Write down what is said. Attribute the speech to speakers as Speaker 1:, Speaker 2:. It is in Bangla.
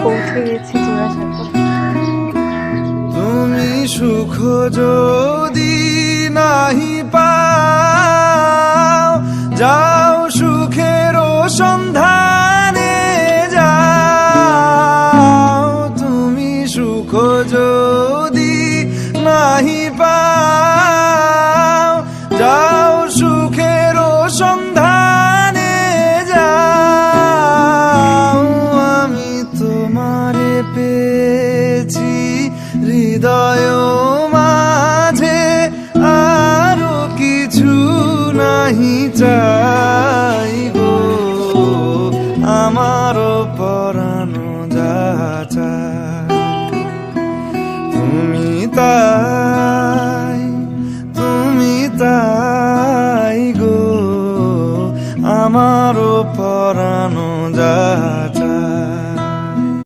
Speaker 1: পৌঁছে গেছি জোড়াসাঁকো।
Speaker 2: তুমি সুখ যদি নাহি পাও, যাও সুখের সন্ধানে যাও। তুমি সুখ যদি নাহি পাও, যাও সুখের সন্ধানে যাও। আমি তোমারে পেয়েছি হৃদয় মাঝে, আরো কিছু নাহি চাই গো, আমারও পরানো যা চায়। তুমি তা